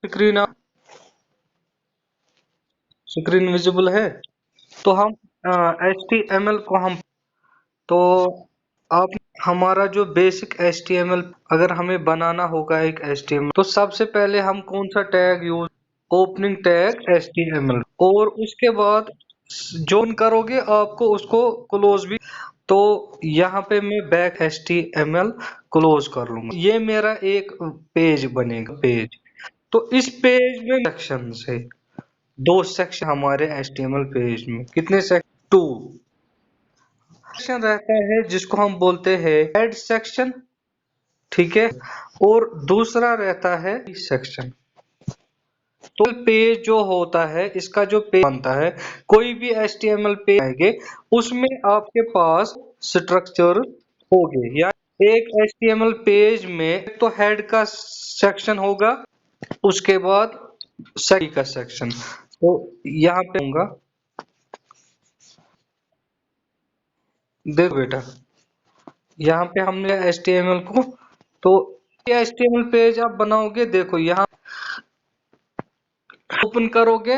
Screen screen visible है। तो हम HTML को हम तो आप हमारा जो बेसिक HTML अगर हमें बनाना होगा एक HTML, तो सबसे पहले हम कौन सा tag use, opening tag HTML, और उसके बाद जोन करोगे आपको उसको क्लोज भी। तो यहाँ पे मैं बैक HTML क्लोज कर लूंगा, ये मेरा एक पेज बनेगा पेज। तो इस पेज में सेक्शन है, दो सेक्शन हमारे HTML पेज में। कितने सेक्शन? टू सेक्शन रहता है जिसको हम बोलते हैं हेड सेक्शन, ठीक है, और दूसरा रहता है सेक्शन। तो पेज जो होता है, इसका जो पेज बनता है, कोई भी HTML पेज आएंगे उसमें आपके पास स्ट्रक्चर होंगे, या एक HTML पेज में तो हेड का सेक्शन होगा, उसके बाद सही का सेक्शन। तो यहाँ पे होगा, देखो बेटा, यहाँ पे हमने HTML को, तो ये HTML पेज आप बनाओगे, देखो यहाँ ओपन करोगे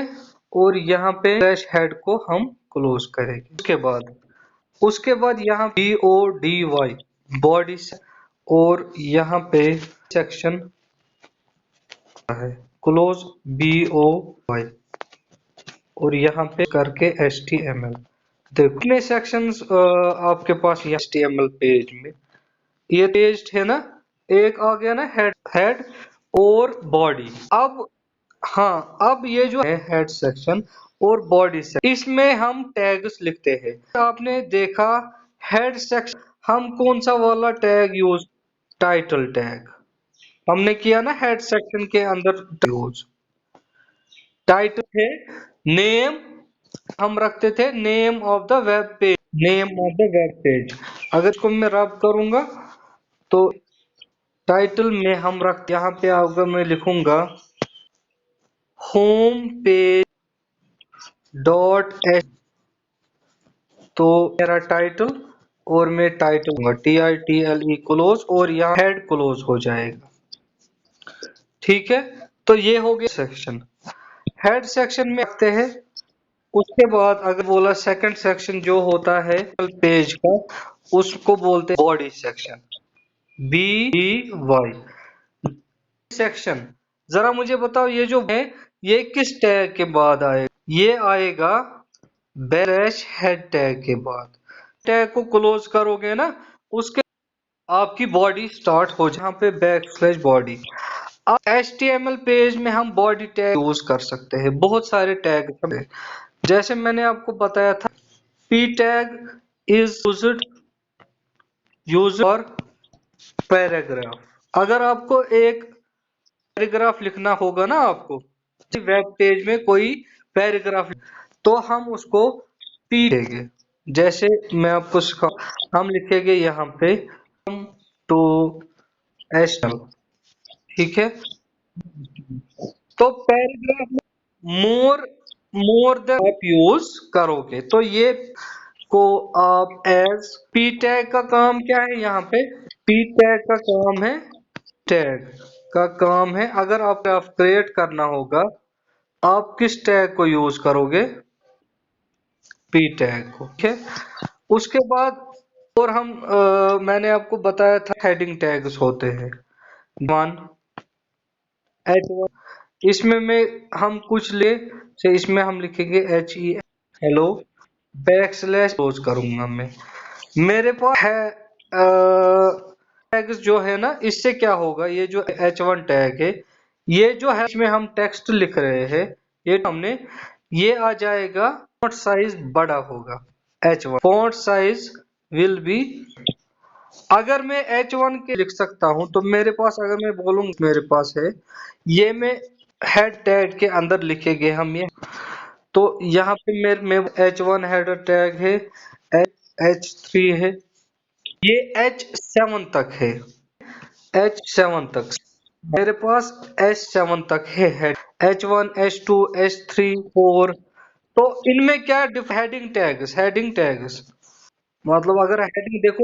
और यहाँ पे स्लैश हेड को हम क्लोज करेंगे। उसके बाद यहाँ BODY बॉडी, और यहाँ पे सेक्शन है क्लोज BOY, और यहाँ पे करके HTML। देखो कितने सेक्शंस आपके पास ये HTML पेज में, ये पेज है ना, एक आ गया ना हेड, हेड और बॉडी। अब हाँ, अब ये जो है हेड सेक्शन और बॉडी सेक्शन, इसमें हम टैग्स लिखते हैं। आपने देखा हेड सेक्शन हम कौन सा वाला टैग यूज, टाइटल टैग हमने किया ना हेड सेक्शन के अंदर यूज। टाइटल है नेम, हम रखते थे name of the web page, name of the web page. अगर इसको मैं रब करूंगा तो टाइटल में हम रख, यहाँ पे अगर मैं लिखूंगा होम पेज डॉट एच, तो मेरा टाइटल, और मैं टाइटल दूंगा TITLE क्लोज, और यहाँ हेड क्लोज हो जाएगा, ठीक है। तो ये हो गया सेक्शन, हेड सेक्शन में रखते हैं। उसके बाद अगर बोला सेकंड सेक्शन जो होता है पेज का, उसको बोलते हैं बॉडी सेक्शन, BDY सेक्शन। जरा मुझे बताओ ये जो है ये किस टैग के बाद आएगा? ये आएगा बैश हेड टैग के बाद। टैग को क्लोज करोगे ना, उसके आपकी बॉडी स्टार्ट हो, जहाँ पे बैक स्लैश बॉडी। अब HTML पेज में हम बॉडी टैग यूज कर सकते हैं, बहुत सारे टैग हैं। जैसे मैंने आपको बताया था, P tag is used for paragraph. अगर आपको एक पैराग्राफ लिखना होगा ना, आपको वेब पेज में कोई पैराग्राफ, तो हम उसको P देंगे। जैसे मैं आपको सिखा, हम लिखेंगे यहाँ पे हम टू HTML, ठीक है। तो पैराग्राफ में मोर मोर देन आप यूज करोगे, तो ये को आप एज P टैग का काम क्या है यहाँ पे? P टैग का काम है, टैग का काम है, अगर आप क्रिएट करना होगा, आप किस टैग को यूज करोगे? P टैग को, ठीक है। उसके बाद और हम मैंने आपको बताया था हेडिंग टैग्स होते हैं, वन H1, इसमें में हम कुछ ले से, इसमें हम लिखेंगे HE hello back slash close करूंगा मैं। मेरे पास है टैग्स जो है ना, इससे क्या होगा, ये जो H1 टैग है, ये जो है इसमें हम टेक्स्ट लिख रहे हैं, ये हमने, ये आ जाएगा, फॉन्ट साइज बड़ा होगा, H1 font size will be. अगर मैं H1 के लिख सकता हूं, तो मेरे पास अगर मैं बोलूं मेरे पास है, ये मैं हेड टैग के अंदर लिखेंगे हम ये। तो यहाँ पे मेरे में H1 हेडर टैग है, H3 है, ये H7 तक है, H7 तक मेरे पास H7 तक है हेड, H1 H2 H3 4। तो इनमें क्या हेडिंग टैग्स, हेडिंग टैग्स मतलब अगर हेडिंग देखो,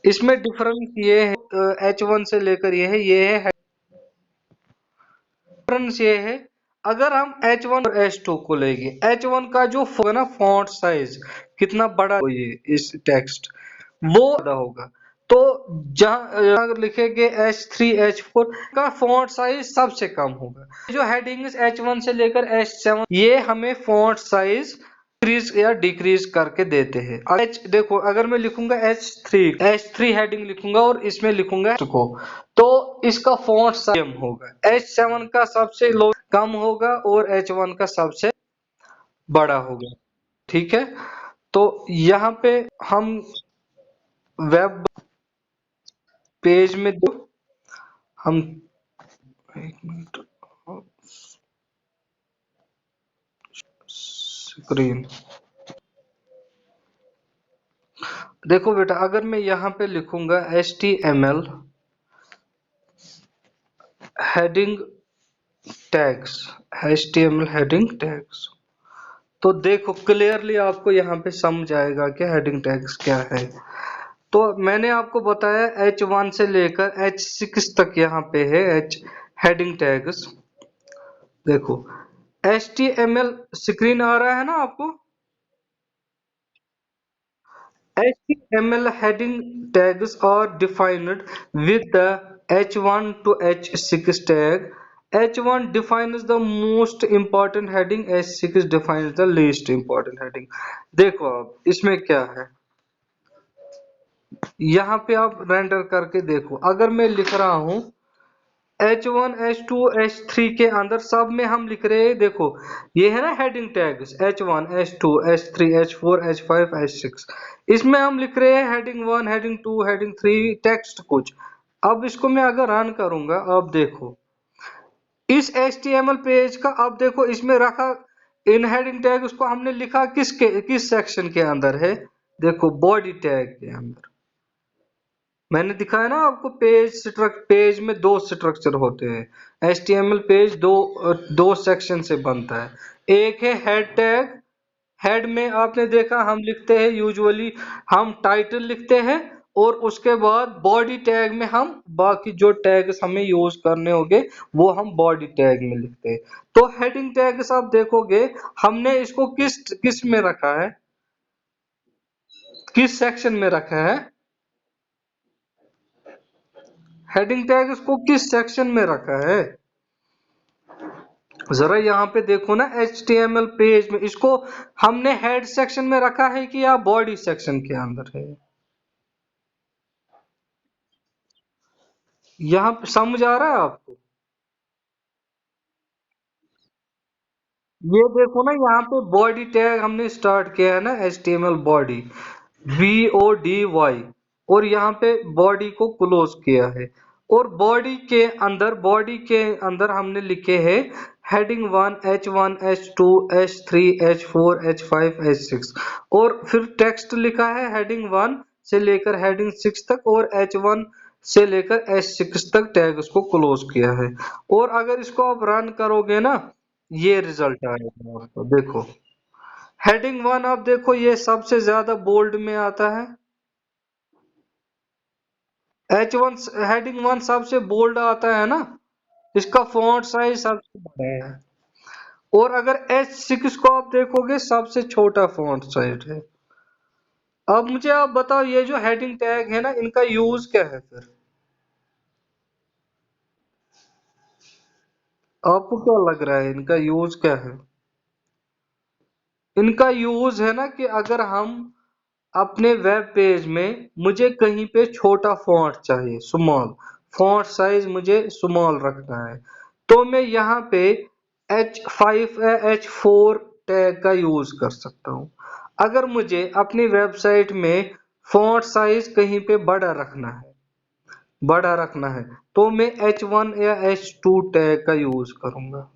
इसमें डिफरेंस ये है, H1 से लेकर ये है डिफरेंस ये है, अगर हम H1 और H2 को लेंगे, H1 का जो होगा ना फॉन्ट साइज कितना बड़ा हो, ये इस टेक्स्ट वो बड़ा होगा। तो जहां अगर लिखेंगे H3 H4 का फॉन्ट साइज सबसे कम होगा। जो हेडिंग H1 से लेकर H7 ये हमें फॉन्ट साइज इंक्रीज या डिक्रीज करके देते हैं। H देखो, अगर मैं लिखूंगा H3 हेडिंग लिखूंगा और इसमें लिखूंगा को, तो इसका फॉन्ट साइज सेम होगा। H7 का सबसे लो कम होगा और H1 का सबसे बड़ा होगा। ठीक है, तो यहाँ पे हम वेब पेज में दो हम एक मिनट स्क्रीन देखो बेटा, अगर मैं यहाँ पे लिखूंगा HTML heading tags, HTML heading tags, तो देखो क्लियरली आपको यहाँ पे समझ आएगा कि हेडिंग टैग्स क्या है। तो मैंने आपको बताया H1 से लेकर H6 तक यहाँ पे है H हेडिंग टैग्स। देखो HTML स्क्रीन आ रहा है ना आपको? HTML heading tags are defined with the H1 to H6 tag. H1 defines the most important heading, H6 defines the least important heading. देखो अब इसमें क्या है, यहाँ पे आप रेंडर करके देखो। अगर मैं लिख रहा हूँ H1 H2 H3 के अंदर सब में हम लिख रहे हैं, देखो ये है ना heading tags H1 H2 H3 H4 H5 H6, इसमें हम लिख रहे हैं हेडिंग 1 हेडिंग 2 हेडिंग 3 टेक्स्ट कुछ। अब इसको मैं अगर रन करूंगा, अब देखो इस HTML पेज का, अब देखो इसमें रखा इन हेडिंग टैग, उसको हमने लिखा किस सेक्शन के अंदर है, देखो बॉडी टैग के अंदर। मैंने दिखाया ना आपको, पेज में दो स्ट्रक्चर होते हैं। HTML पेज दो सेक्शन से बनता है। एक है हेड टैग, हेड में आपने देखा हम लिखते हैं यूजुअली हम टाइटल लिखते हैं, और उसके बाद बॉडी टैग में हम बाकी जो टैग्स हमें यूज करने होंगे वो हम बॉडी टैग में लिखते हैं। तो हेडिंग टैग्स आप देखोगे हमने इसको किस किस में रखा है, किस सेक्शन में रखा है, हेडिंग टैग इसको किस सेक्शन में रखा है, जरा यहाँ पे देखो ना HTML पेज में इसको हमने हेड सेक्शन में रखा है कि या बॉडी सेक्शन के अंदर है। यहाँ पे समझ आ रहा है आपको? ये देखो ना, यहाँ पे बॉडी टैग हमने स्टार्ट किया है ना, HTML बॉडी BODY, और यहाँ पे बॉडी को क्लोज किया है, और बॉडी के अंदर हमने लिखे हैं heading 1 H1 H2 H3 H4 H5 H6, और फिर टेक्स्ट लिखा है हेडिंग 1 से लेकर हेडिंग 6 तक, और H1 से लेकर H6 तक टैग उसको क्लोज किया है। और अगर इसको आप रन करोगे ना, ये रिजल्ट आएगा आपको। देखो हेडिंग 1, आप देखो ये सबसे ज्यादा बोल्ड में आता है, H1 हेडिंग 1 सबसे बोल्ड आता है ना, इसका फॉन्ट साइज सबसे बड़ा है। और अगर H6 को आप देखोगे सबसे छोटा फॉन्ट साइज है। अब मुझे आप बताओ, ये जो हेडिंग टैग है ना, इनका यूज क्या है फिर? आपको क्या लग रहा है इनका यूज क्या है? इनका यूज है ना कि अगर हम अपने वेब पेज में, मुझे कहीं पे छोटा फॉन्ट चाहिए, स्मॉल फॉन्ट साइज मुझे स्मॉल रखना है, तो मैं यहाँ पे H5 या H4 टैग का यूज कर सकता हूँ। अगर मुझे अपनी वेबसाइट में फॉन्ट साइज कहीं पे बड़ा रखना है तो मैं H1 या H2 टैग का यूज करूंगा।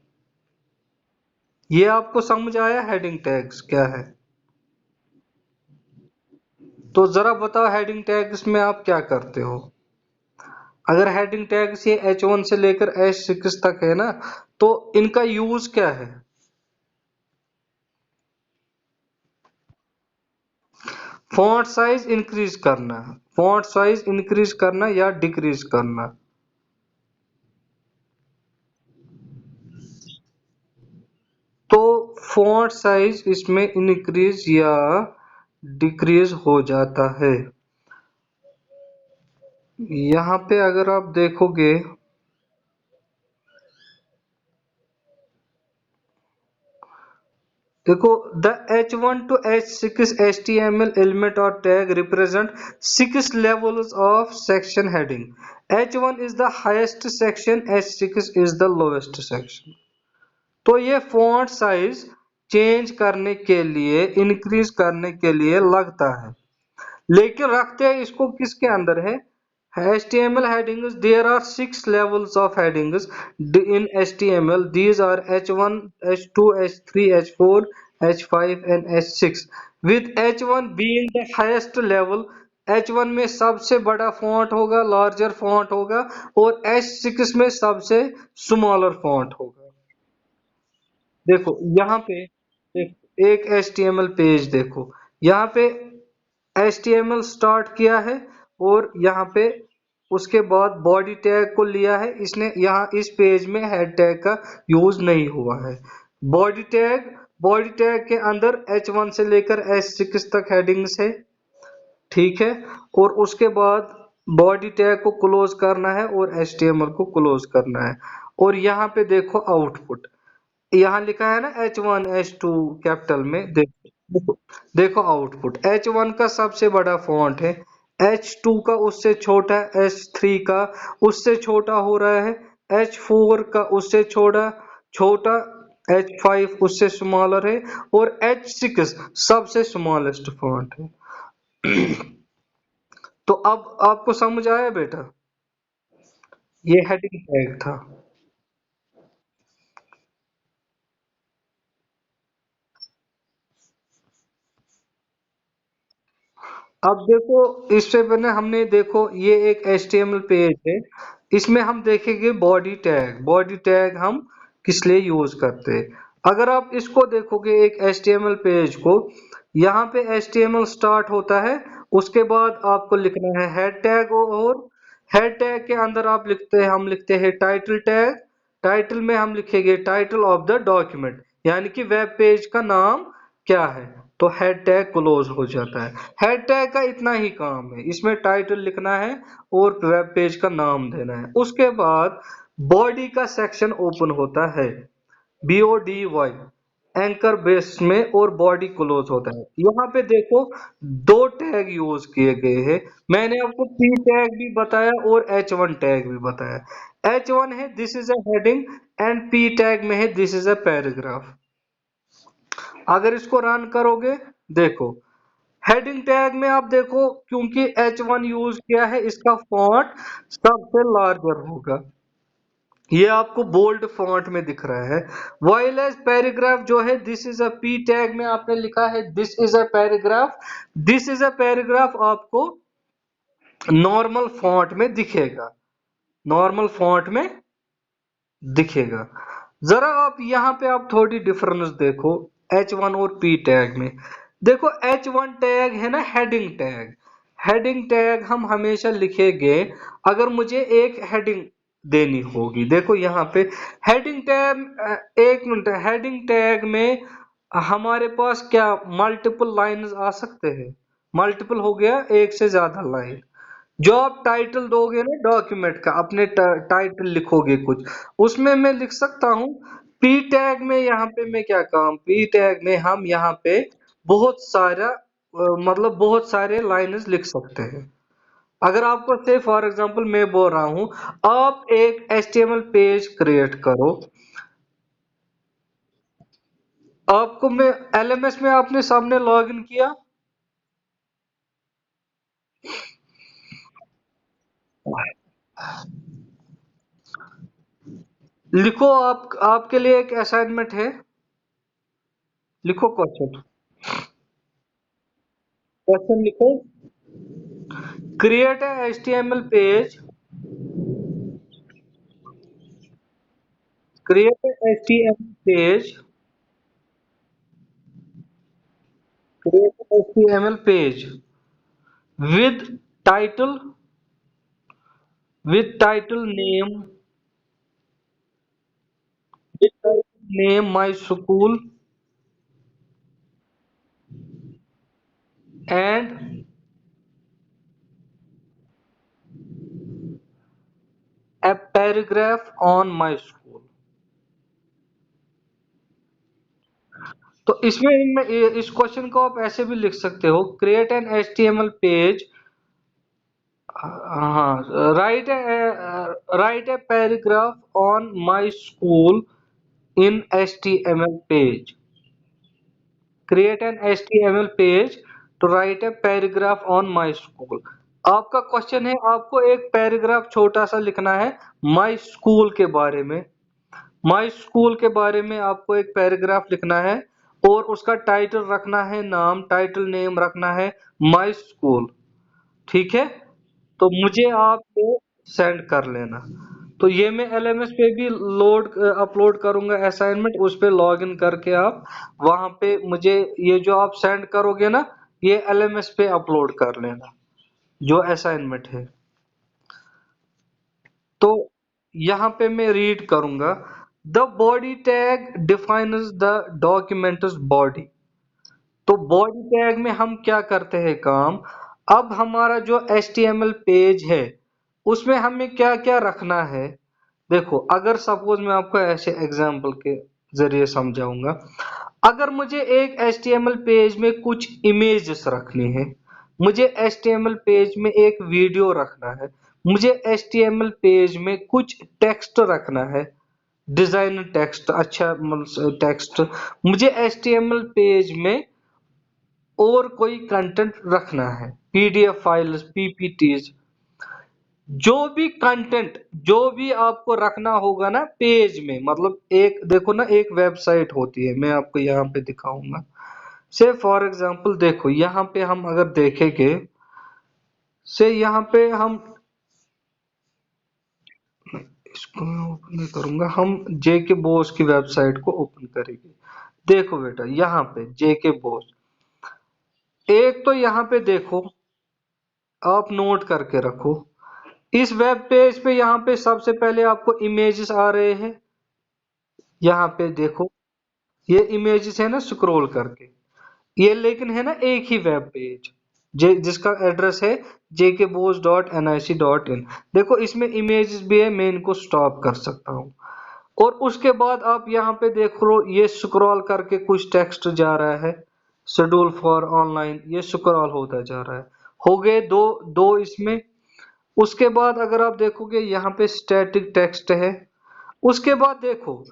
ये आपको समझ आया हेडिंग टैग्स क्या है? तो जरा बताओ हेडिंग टैग्स में आप क्या करते हो? अगर हेडिंग टैग्स ये H1 से लेकर H6 तक है ना, तो इनका यूज क्या है? फॉन्ट साइज इंक्रीज करना या डिक्रीज करना। फॉन्ट साइज इसमें इंक्रीज या डिक्रीज हो जाता है। यहाँ पे अगर आप देखोगे, देखो, the H1 to H6 HTML element or tag represent 6 levels of section heading. H1 is the highest section, H6 is the lowest section. तो ये फॉन्ट साइज चेंज करने के लिए, इंक्रीज करने के लिए लगता है, लेकिन रखते हैं इसको किसके अंदर है? HTML headings. There are 6 levels of headings in HTML. These are H1, H2, H3, H4, H5 and H6. With H1 being the highest level, H1 में सबसे बड़ा फॉन्ट होगा, लार्जर फॉन्ट होगा, और H6 में सबसे स्मॉलर फॉन्ट होगा। देखो यहाँ पे एक HTML पेज देखो, यहाँ पे HTML स्टार्ट किया है, और यहाँ पे उसके बाद बॉडी टैग को लिया है इसने। यहाँ इस पेज में हेड टैग का यूज नहीं हुआ है। बॉडी टैग के अंदर H1 से लेकर H6 तक हेडिंग्स है, ठीक है, और उसके बाद बॉडी टैग को क्लोज करना है और HTML को क्लोज करना है। और यहाँ पे देखो आउटपुट, यहाँ लिखा है ना H1 H2 कैपिटल में। देखो आउटपुट, H1 का सबसे बड़ा फॉन्ट है, H2 का उससे छोटा, H3 का उससे छोटा हो रहा है, H4 का उससे छोटा छोटा, H5 उससे स्मॉलर है, और H6 सबसे स्मॉलेस्ट फॉन्ट है। तो अब आपको समझ आया बेटा? ये हेडिंग टैग था। अब देखो, इससे पहले हमने, देखो ये एक HTML पेज है, इसमें हम देखेंगे बॉडी टैग हम किस लिए यूज करते हैं। अगर आप इसको देखोगे एक HTML पेज को, यहाँ पे HTML स्टार्ट होता है, उसके बाद आपको लिखना है हेड टैग, और हेड टैग के अंदर हम लिखते हैं टाइटल टैग। टाइटल में हम लिखेंगे टाइटल ऑफ द डॉक्यूमेंट, यानी कि वेब पेज का नाम क्या है, तो हेड टैग क्लोज हो जाता है। हेड टैग का इतना ही काम है, इसमें टाइटल लिखना है और वेब पेज का नाम देना है। उसके बाद बॉडी का सेक्शन ओपन होता है, BODY, एंकर बेस में, और बॉडी क्लोज होता है। यहाँ पे देखो दो टैग यूज किए गए हैं, मैंने आपको P टैग भी बताया और H1 टैग भी बताया। H1 है this is a heading, and P tag में है दिस इज अ पैराग्राफ। अगर इसको रन करोगे, देखो हेडिंग टैग में आप देखो, क्योंकि H1 यूज किया है, इसका फॉन्ट सबसे लार्जर होगा, ये आपको बोल्ड फॉन्ट में दिख रहा है। वाइल एज पैराग्राफ जो है, this is a P tag में आपने लिखा है this is a paragraph. This is a paragraph आपको नॉर्मल फॉन्ट में दिखेगा, नॉर्मल फॉन्ट में दिखेगा। जरा आप यहाँ पे आप थोड़ी डिफरेंस देखो H1 और P टैग में। देखो H1 टैग है ना हेडिंग टैग, हेडिंग टैग हम हमेशा लिखेंगे अगर मुझे एक हेडिंग देनी होगी। देखो यहाँ पे हेडिंग टैग, एक मिनट, हेडिंग टैग में हमारे पास क्या मल्टीपल लाइंस आ सकते हैं? मल्टीपल हो गया एक से ज्यादा लाइन। जो आप टाइटल दोगे ना डॉक्यूमेंट का, अपने टाइटल लिखोगे कुछ, उसमें मैं लिख सकता हूँ पी टैग में। यहाँ पे मैं क्या काम, पी टैग में हम यहाँ पे बहुत सारा मतलब बहुत सारे लाइन्स लिख सकते हैं। अगर आपको से फॉर एग्जांपल मैं बोल रहा हूँ, आप एक HTML पेज क्रिएट करो, आपको मैं LMS में आपने सामने लॉग इन किया, लिखो आप, आपके लिए एक असाइनमेंट है, लिखो क्वेश्चन, क्वेश्चन लिखो, create a HTML page, create a HTML page, create a HTML page with title, with title name, with title name my school, and A paragraph on my school. तो इसमें इस question को आप ऐसे भी लिख सकते हो, क्रिएट एन HTML पेज, हाँ, write a paragraph on my school in HTML page, create an HTML page to write a paragraph on my school. आपका क्वेश्चन है, आपको एक पैराग्राफ छोटा सा लिखना है माई स्कूल के बारे में। माई स्कूल के बारे में आपको एक पैराग्राफ लिखना है और उसका टाइटल रखना है, नाम, टाइटल नेम रखना है माई स्कूल। ठीक है, तो मुझे आप ये सेंड कर लेना। तो ये मैं LMS पे भी अपलोड करूंगा असाइनमेंट, उस पे लॉग इन करके आप वहां पे मुझे ये जो आप सेंड करोगे ना, ये LMS पे अपलोड कर लेना जो असाइनमेंट है। तो यहाँ पे मैं रीड करूंगा, the body tag defines the documents body. तो बॉडी टैग में हम क्या करते हैं काम, अब हमारा जो HTML पेज है उसमें हमें क्या क्या रखना है। देखो, अगर सपोज मैं आपको ऐसे एग्जांपल के जरिए समझाऊंगा, अगर मुझे एक HTML पेज में कुछ इमेजेस रखनी है, मुझे HTML पेज में एक वीडियो रखना है, मुझे HTML पेज में कुछ टेक्स्ट रखना है, डिजाइन टेक्स्ट, अच्छा टेक्स्ट, मुझे HTML पेज में और कोई कंटेंट रखना है, PDF फाइल्स, PPTs, जो भी कंटेंट, जो भी आपको रखना होगा ना पेज में, मतलब एक देखो ना, एक वेबसाइट होती है, मैं आपको यहाँ पे दिखाऊंगा। से फॉर एग्जांपल देखो, यहाँ पे हम अगर देखेंगे, से यहाँ पे हम इसको मैं ओपन नहीं करूंगा, हम जेके बोस की वेबसाइट को ओपन करेंगे। देखो बेटा, यहाँ पे जेके बोस, एक तो यहाँ पे देखो, आप नोट करके रखो, इस वेब पेज पे यहाँ पे सबसे पहले आपको इमेजेस आ रहे हैं। यहाँ पे देखो, ये इमेजेस है ना, स्क्रॉल करके, ये लेकिन है ना एक ही वेब पेज जिसका एड्रेस है jkbose.nic.in। देखो, इसमें इमेजेस भी है, मैं इनको स्टॉप कर सकता हूँ। और उसके बाद आप यहाँ पे देख लो, ये स्क्रॉल करके कुछ टेक्स्ट जा रहा है, शेड्यूल फॉर ऑनलाइन, ये स्क्रॉल होता जा रहा है। हो गए दो दो इसमें। उसके बाद अगर आप देखोगे, यहाँ पे स्टैटिक टेक्स्ट है। उसके बाद देखो,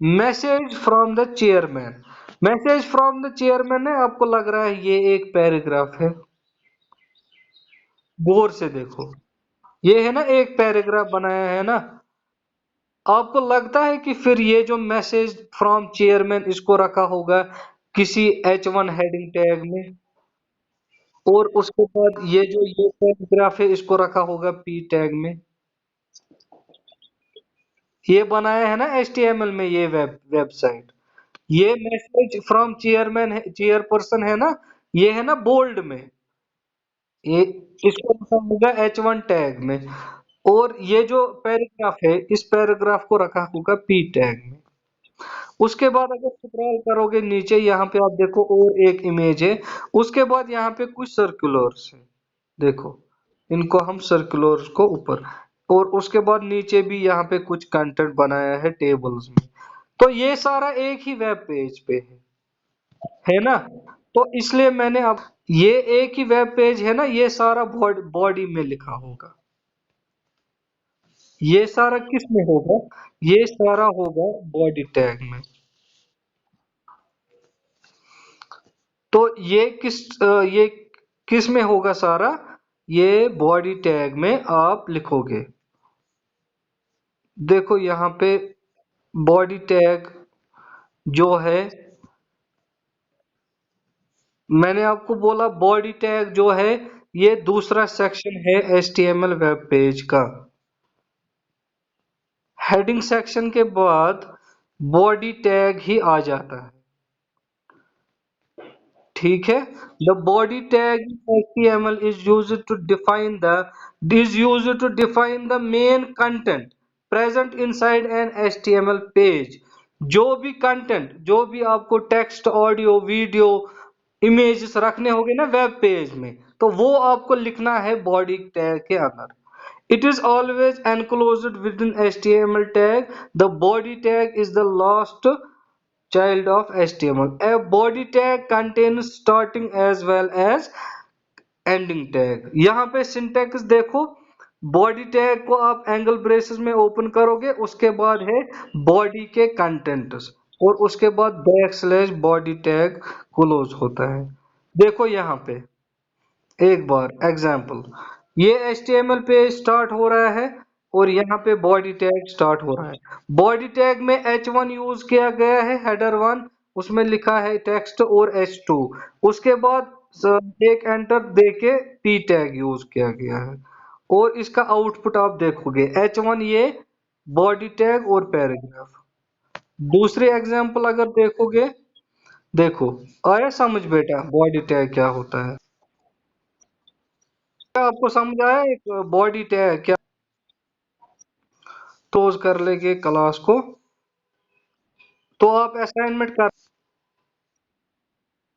message from the chairman, message from the chairman है, आपको लग रहा है ये एक पैराग्राफ है, गौर से देखो, ये है ना एक पैराग्राफ बनाया है ना। आपको लगता है कि फिर ये जो मैसेज फ्रॉम चेयरमैन इसको रखा होगा किसी H1 हेडिंग टैग में, और उसके बाद ये पैराग्राफ है इसको रखा होगा P टैग में। ये बनाया है ना HTML में, ये वेबसाइट, ये मैसेज फ्रॉम चेयरमैन है, चेयरपर्सन है ना, ये है ना बोल्ड में, ये इसको रखा होगा H1 टैग में, और ये जो पैराग्राफ है इस पैराग्राफ को रखा होगा P टैग में। उसके बाद अगर स्क्रॉल करोगे नीचे, यहाँ पे आप देखो और एक इमेज है, उसके बाद यहाँ पे कुछ सर्कुलर्स है, देखो, इनको हम सर्कुलर्स को ऊपर, और उसके बाद नीचे भी यहाँ पे कुछ कंटेंट बनाया है टेबल्स में। तो ये सारा एक ही वेब पेज पे है ना। तो इसलिए मैंने अब, ये एक ही वेब पेज है ना, ये सारा बॉडी में लिखा होगा, ये सारा किस में होगा, ये सारा होगा बॉडी टैग में। तो ये किस में होगा सारा, ये बॉडी टैग में आप लिखोगे। देखो यहाँ पे बॉडी टैग जो है, मैंने आपको बोला बॉडी टैग जो है, ये दूसरा सेक्शन है HTML वेब पेज का। हेडिंग सेक्शन के बाद बॉडी टैग ही आ जाता है। ठीक है, the body tag HTML is used to define the main content present inside an HTML page. जो भी कंटेंट, जो भी आपको टेक्स्ट, ऑडियो, वीडियो, इमेजेस रखने होंगे ना वेब पेज में, तो वो आपको लिखना है बॉडी टैग के अंदर। It is always enclosed within HTML tag. The body tag is the last child of HTML. A body tag contains starting as well as ending tag. यहाँ पे सिंटेक्स देखो, बॉडी टैग को आप angle braces में open करोगे, उसके बाद है बॉडी के कंटेंट्स, और उसके बाद back slash body tag close होता है। देखो यहाँ पे एक बार एग्जाम्पल, ये HTML पेज स्टार्ट हो रहा है और यहाँ पे बॉडी टैग स्टार्ट हो रहा है। बॉडी टैग में H1 यूज किया गया है, हेडर 1, उसमें लिखा है टेक्स्ट, और H2, उसके बाद एक एंटर देके P टैग यूज किया गया है। और इसका आउटपुट आप देखोगे H1 ये बॉडी टैग और पैराग्राफ। दूसरे एग्जाम्पल अगर देखोगे, देखो आया समझ बेटा बॉडी टैग क्या होता है? क्या आपको समझ आया एक बॉडी टैग क्या? क्लोज कर लेंगे क्लास को, तो आप असाइनमेंट कर